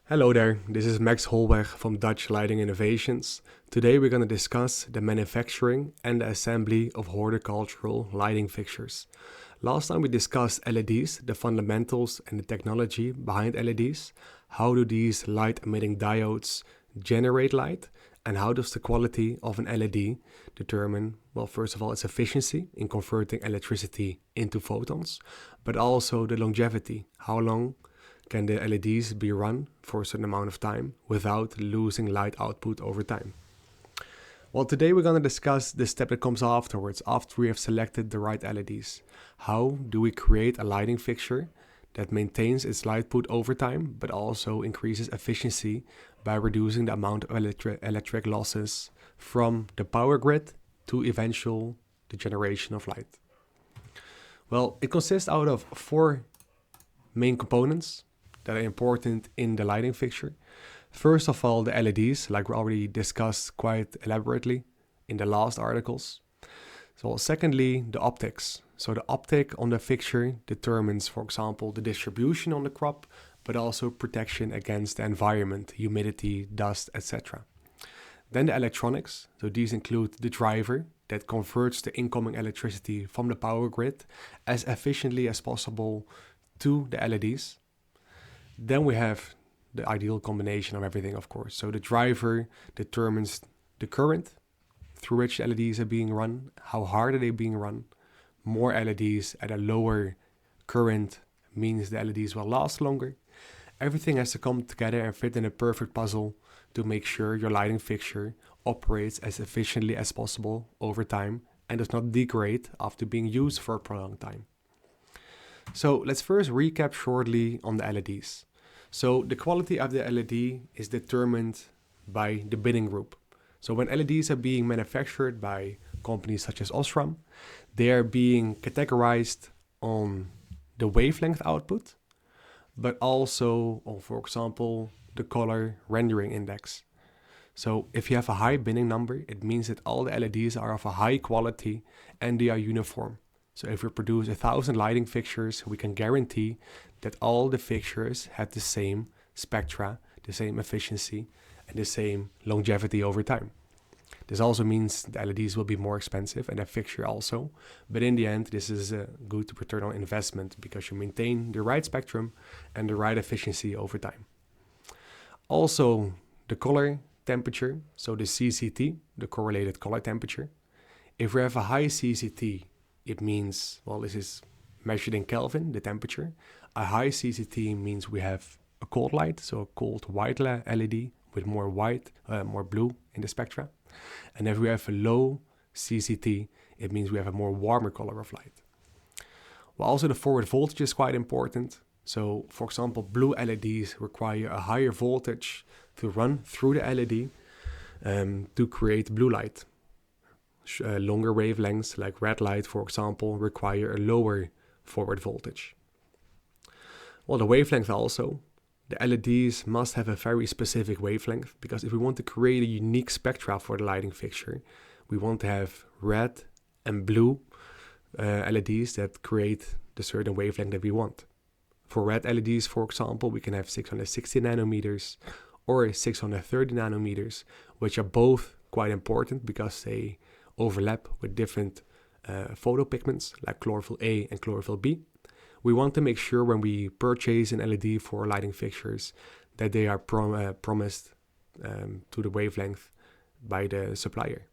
Hello there, this is Max Holweg from Dutch Lighting Innovations. Today we're going to discuss the manufacturing and the assembly of horticultural lighting fixtures. Last time we discussed LEDs, the fundamentals and the technology behind LEDs. How do these light emitting diodes generate light? And how does the quality of an LED determine, well, first of all, its efficiency in converting electricity into photons, but also the longevity. How long can the LEDs be run for a certain amount of time without losing light output over time? Well, today we're going to discuss the step that comes afterwards, after we have selected the right LEDs. How do we create a lighting fixture that maintains its light output over time, but also increases efficiency by reducing the amount of electric losses from the power grid to the generation of light? Well, it consists out of four main components that are important in the lighting fixture. First of all, the LEDs, like we already discussed quite elaborately in the last articles. So secondly, the optics. So the optic on the fixture determines, for example, the distribution on the crop, but also protection against the environment, humidity, dust, etc. Then the electronics. So these include the driver that converts the incoming electricity from the power grid as efficiently as possible to the LEDs. Then we have the ideal combination of everything, of course. So the driver determines the current through which LEDs are being run, how hard are they being run. More LEDs at a lower current means the LEDs will last longer. Everything has to come together and fit in a perfect puzzle to make sure your lighting fixture operates as efficiently as possible over time and does not degrade after being used for a prolonged time. So let's first recap shortly on the LEDs. So the quality of the LED is determined by the bidding group. So when LEDs are being manufactured by companies such as Osram, they are being categorized on the wavelength output, but also on, for example, the color rendering index. So if you have a high binning number, it means that all the LEDs are of a high quality and they are uniform. So if we produce 1,000 lighting fixtures, we can guarantee that all the fixtures have the same spectra, the same efficiency, and the same longevity over time. This also means the LEDs will be more expensive and the fixture also. But in the end, this is a good return on investment because you maintain the right spectrum and the right efficiency over time. Also, the color temperature, so the CCT, the correlated color temperature. If we have a high CCT, it means, well, this is measured in Kelvin, the temperature. A high CCT means we have a cold light, so a cold white LED with more white, more blue in the spectra. And if we have a low CCT, it means we have a more warmer color of light. Well, also the forward voltage is quite important. So, for example, blue LEDs require a higher voltage to run through the LED to create blue light. Longer wavelengths like red light, for example, require a lower forward voltage. Well, the wavelength also. The LEDs must have a very specific wavelength because if we want to create a unique spectra for the lighting fixture, we want to have red and blue LEDs that create the certain wavelength that we want. For red LEDs, for example, we can have 660 nanometers or 630 nanometers, which are both quite important because they overlap with different photopigments like chlorophyll A and chlorophyll B. We want to make sure when we purchase an LED for lighting fixtures that they are promised to the wavelength by the supplier.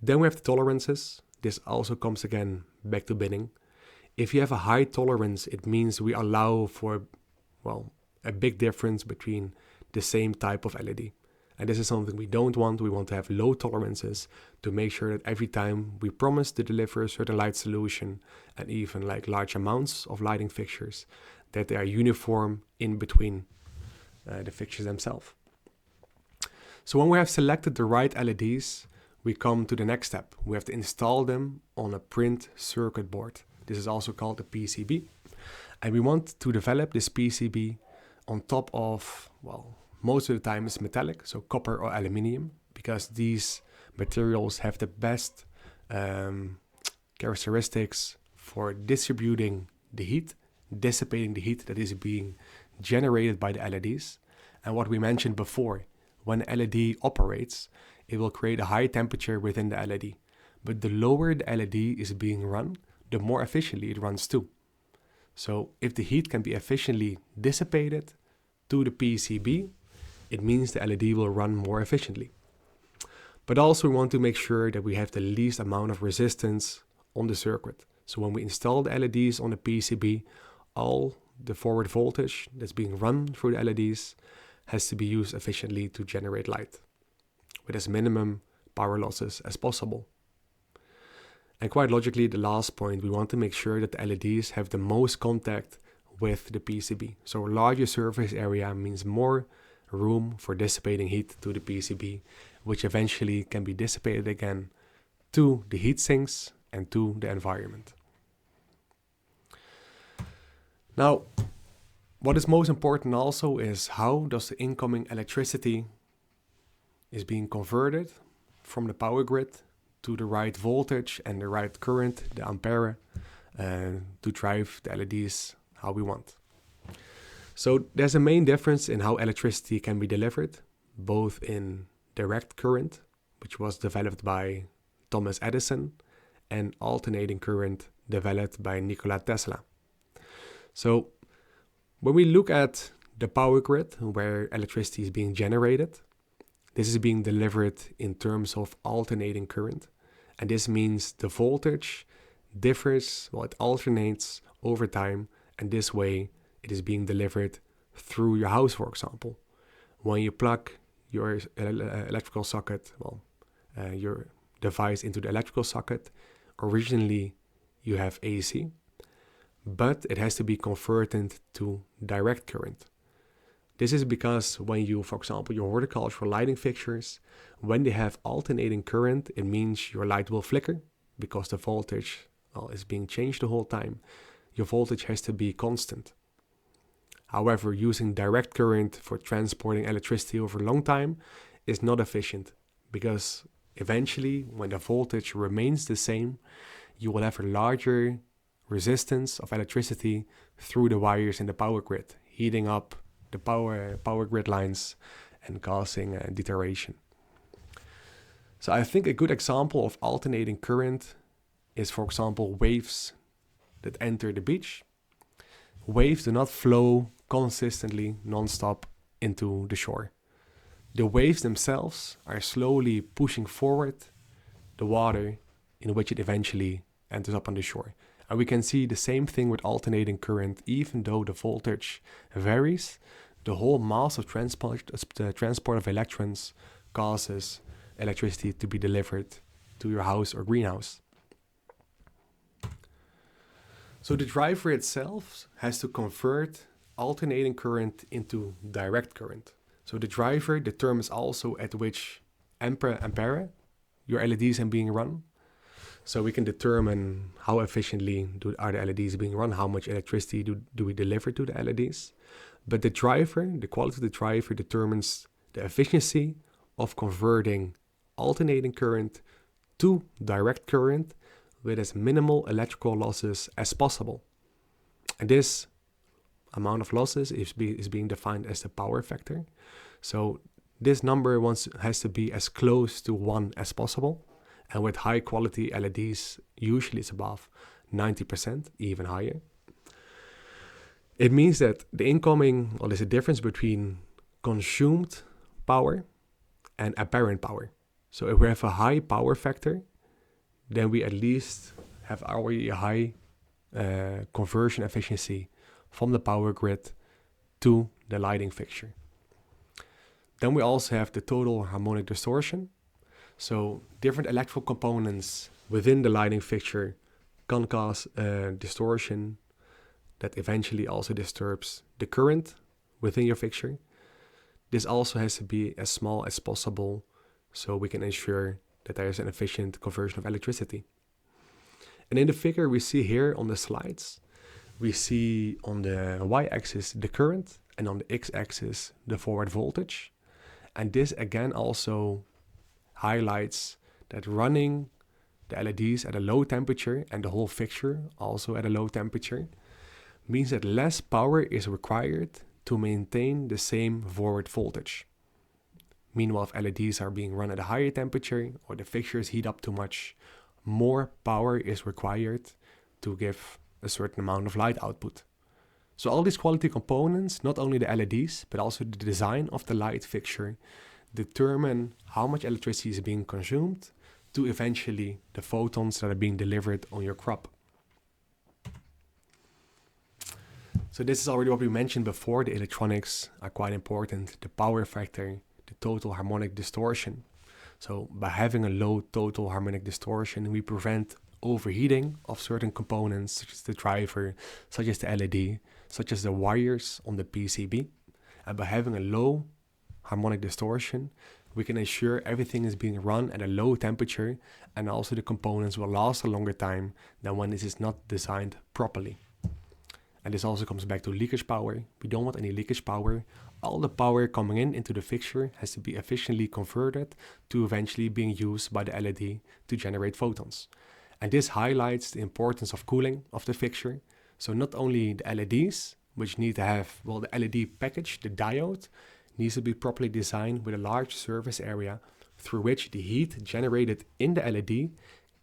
Then we have the tolerances. This also comes again back to binning. If you have a high tolerance, it means we allow for, well, a big difference between the same type of LED. And this is something we don't want. We want to have low tolerances to make sure that every time we promise to deliver a certain light solution and even like large amounts of lighting fixtures, that they are uniform in between the fixtures themselves. So when we have selected the right LEDs, we come to the next step. We have to install them on a print circuit board. This is also called a PCB. And we want to develop this PCB on top of, well, most of the time it's metallic, so copper or aluminium, because these materials have the best characteristics for dissipating the heat that is being generated by the LEDs. And what we mentioned before, when LED operates, it will create a high temperature within the LED. But the lower the LED is being run, the more efficiently it runs too. So if the heat can be efficiently dissipated to the PCB, it means the LED will run more efficiently. But also we want to make sure that we have the least amount of resistance on the circuit. So when we install the LEDs on the PCB, all the forward voltage that's being run through the LEDs has to be used efficiently to generate light with as minimum power losses as possible. And quite logically, the last point, we want to make sure that the LEDs have the most contact with the PCB. So a larger surface area means more room for dissipating heat to the PCB, which eventually can be dissipated again to the heat sinks and to the environment. Now, what is most important also is how does the incoming electricity is being converted from the power grid to the right voltage and the right current, the ampere, to drive the LEDs how we want. So there's a main difference in how electricity can be delivered, both in direct current, which was developed by Thomas Edison, and alternating current developed by Nikola Tesla. So when we look at the power grid where electricity is being generated, this is being delivered in terms of alternating current. And this means the voltage differs, it alternates over time, and this way it is being delivered through your house, for example. When you plug your electrical socket, your device into the electrical socket, originally you have AC, but it has to be converted to direct current. This is because when you, for example, your horticultural lighting fixtures, when they have alternating current, it means your light will flicker because the voltage is being changed the whole time. Your voltage has to be constant. However, using direct current for transporting electricity over a long time is not efficient because eventually, when the voltage remains the same, you will have a larger resistance of electricity through the wires in the power grid, heating up the power grid lines and causing deterioration. So I think a good example of alternating current is, for example, waves that enter the beach. Waves do not flow consistently, non-stop into the shore. The waves themselves are slowly pushing forward the water in which it eventually enters up on the shore. And we can see the same thing with alternating current. Even though the voltage varies, the whole mass of transport of electrons causes electricity to be delivered to your house or greenhouse. So the driver itself has to convert alternating current into direct current. So the driver determines also at which ampere your LEDs are being run. So we can determine how efficiently are the LEDs being run, how much electricity do we deliver to the LEDs. But the driver, the quality of the driver determines the efficiency of converting alternating current to direct current with as minimal electrical losses as possible. And this amount of losses is being defined as the power factor. So this number has to be as close to 1 as possible. And with high quality LEDs, usually it's above 90%, even higher. It means that there's a difference between consumed power and apparent power. So if we have a high power factor, then we at least have already a high conversion efficiency from the power grid to the lighting fixture. Then we also have the total harmonic distortion. So different electrical components within the lighting fixture can cause distortion that eventually also disturbs the current within your fixture. This also has to be as small as possible so we can ensure that there is an efficient conversion of electricity. And in the figure we see here on the slides, we see on the y-axis the current and on the x-axis the forward voltage. And this again also highlights that running the LEDs at a low temperature and the whole fixture also at a low temperature means that less power is required to maintain the same forward voltage. Meanwhile, if LEDs are being run at a higher temperature or the fixtures heat up too much, more power is required to give a certain amount of light output. So all these quality components, not only the LEDs, but also the design of the light fixture, determine how much electricity is being consumed to eventually the photons that are being delivered on your crop. So this is already what we mentioned before. The electronics are quite important. The power factor, the total harmonic distortion. So by having a low total harmonic distortion, we prevent overheating of certain components, such as the driver, such as the LED, such as the wires on the PCB. And by having a low harmonic distortion, we can ensure everything is being run at a low temperature, and also the components will last a longer time than when this is not designed properly. And this also comes back to leakage power. We don't want any leakage power. All the power coming into the fixture has to be efficiently converted to eventually being used by the LED to generate photons. And this highlights the importance of cooling of the fixture. So not only the LEDs, which need to have, well, the LED package, the diode, needs to be properly designed with a large surface area through which the heat generated in the LED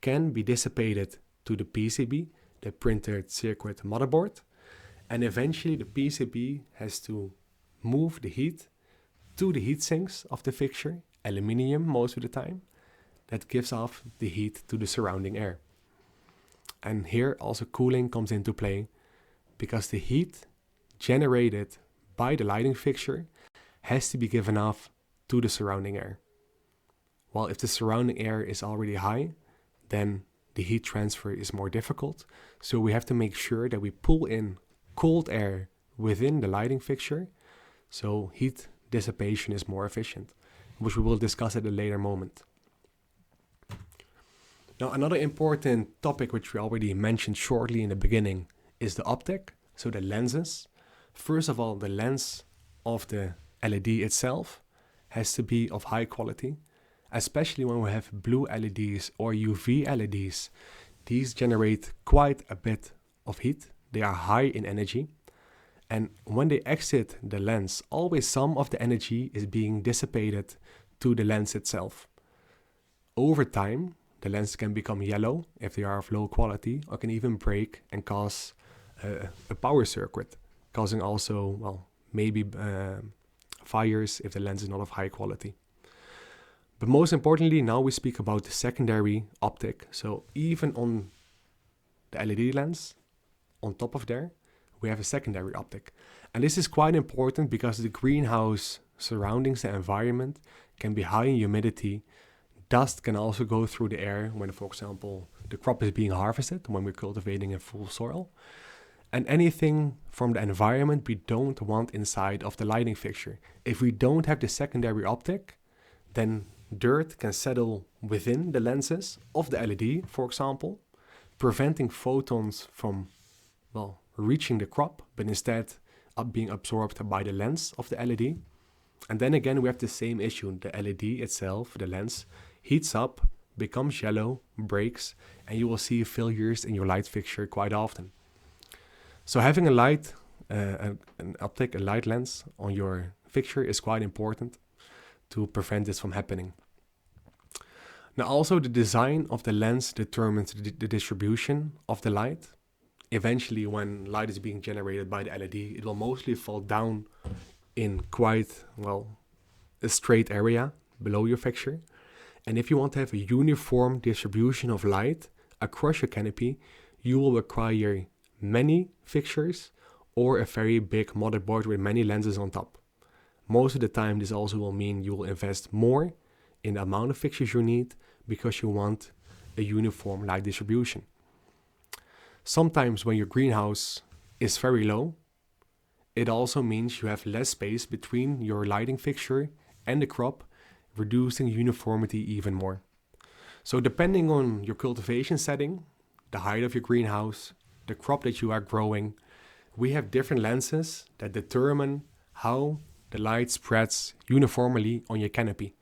can be dissipated to the PCB, the printed circuit motherboard. And eventually the PCB has to move the heat to the heat sinks of the fixture, aluminium most of the time, that gives off the heat to the surrounding air. And here also cooling comes into play, because the heat generated by the lighting fixture has to be given off to the surrounding air. While if the surrounding air is already high, then the heat transfer is more difficult. So we have to make sure that we pull in cold air within the lighting fixture, so heat dissipation is more efficient, which we will discuss at a later moment. Now, another important topic which we already mentioned shortly in the beginning is the optic, so the lenses. First of all, the lens of the LED itself has to be of high quality, especially when we have blue LEDs or UV LEDs. These generate quite a bit of heat. They are high in energy, and when they exit the lens, always some of the energy is being dissipated to the lens itself. Over time, the lens can become yellow if they are of low quality, or can even break and cause a power circuit, causing also, well, maybe fires if the lens is not of high quality. But most importantly, now we speak about the secondary optic. So even on the LED lens, on top of there, we have a secondary optic. And this is quite important because the greenhouse surroundings, the environment, can be high in humidity. Dust can also go through the air when, for example, the crop is being harvested, when we're cultivating in full soil. And anything from the environment we don't want inside of the lighting fixture. If we don't have the secondary optic, then dirt can settle within the lenses of the LED, for example, preventing photons from, well, reaching the crop, but instead being absorbed by the lens of the LED. And then again, we have the same issue. The LED itself, the lens, heats up, becomes yellow, breaks, and you will see failures in your light fixture quite often. So having a light, an optic, a light lens on your fixture is quite important to prevent this from happening. Now also the design of the lens determines the distribution of the light. Eventually, when light is being generated by the LED, it will mostly fall down in quite, well, a straight area below your fixture. And if you want to have a uniform distribution of light across your canopy, you will require many fixtures or a very big motherboard with many lenses on top. Most of the time, this also will mean you will invest more in the amount of fixtures you need because you want a uniform light distribution. Sometimes when your greenhouse is very low, it also means you have less space between your lighting fixture and the crop, reducing uniformity even more. So depending on your cultivation setting, the height of your greenhouse, the crop that you are growing, we have different lenses that determine how the light spreads uniformly on your canopy,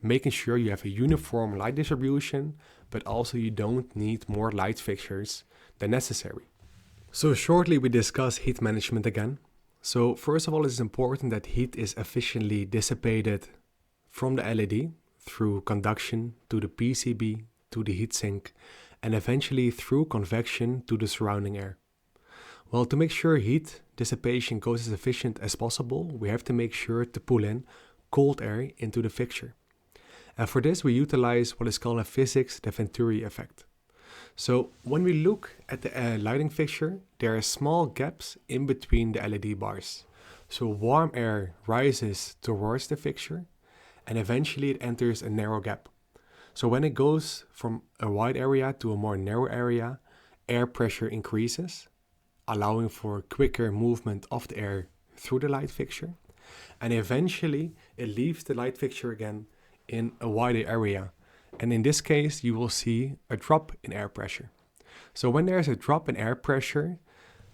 making sure you have a uniform light distribution, but also you don't need more light fixtures than necessary. So shortly we discuss heat management again. So first of all, it's important that heat is efficiently dissipated from the LED through conduction to the PCB to the heatsink and eventually through convection to the surrounding air. Well, to make sure heat dissipation goes as efficient as possible, we have to make sure to pull in cold air into the fixture. And for this, we utilize what is called a physics de Venturi effect. So when we look at the lighting fixture, there are small gaps in between the LED bars. So warm air rises towards the fixture and eventually it enters a narrow gap. So when it goes from a wide area to a more narrow area, air pressure increases, allowing for quicker movement of the air through the light fixture. And eventually it leaves the light fixture again in a wider area. And in this case, you will see a drop in air pressure. So when there's a drop in air pressure,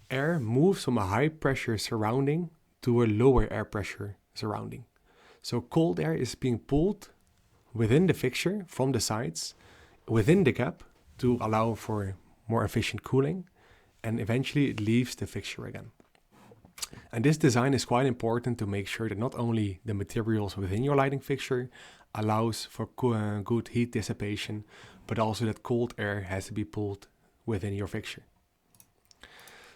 air moves from a high pressure surrounding to a lower air pressure surrounding. So cold air is being pulled within the fixture from the sides, within the gap to allow for more efficient cooling, and eventually it leaves the fixture again. And this design is quite important to make sure that not only the materials within your lighting fixture allows for good heat dissipation, but also that cold air has to be pulled within your fixture.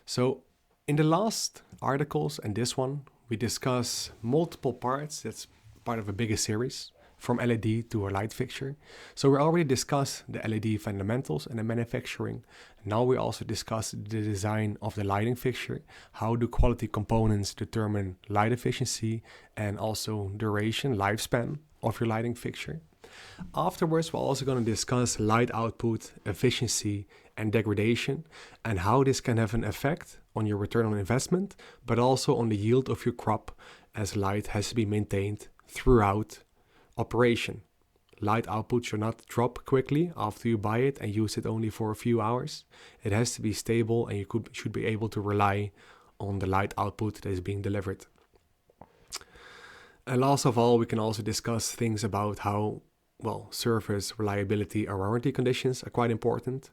So in the last articles and this one, we discuss multiple parts. That's part of a bigger series, from LED to a light fixture. So we already discussed the LED fundamentals and the manufacturing. Now we also discuss the design of the lighting fixture. How do quality components determine light efficiency and also duration, lifespan of your lighting fixture? Afterwards, we're also going to discuss light output, efficiency, and degradation, and how this can have an effect on your return on investment, but also on the yield of your crop, as light has to be maintained throughout operation. Light output should not drop quickly after you buy it and use it only for a few hours. It has to be stable and you should be able to rely on the light output that is being delivered. And last of all, we can also discuss things about how, service, reliability, and warranty conditions are quite important.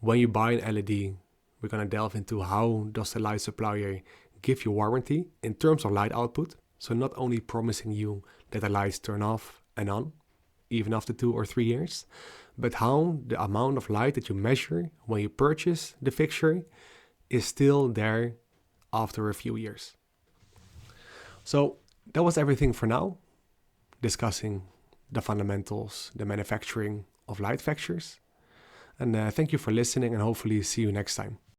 When you buy an LED, we're going to delve into how does the light supplier give you warranty in terms of light output. So not only promising you that the lights turn off and on, even after 2 or 3 years, but how the amount of light that you measure when you purchase the fixture is still there after a few years. So that was everything for now, discussing the fundamentals, the manufacturing of light fixtures. And thank you for listening and hopefully see you next time.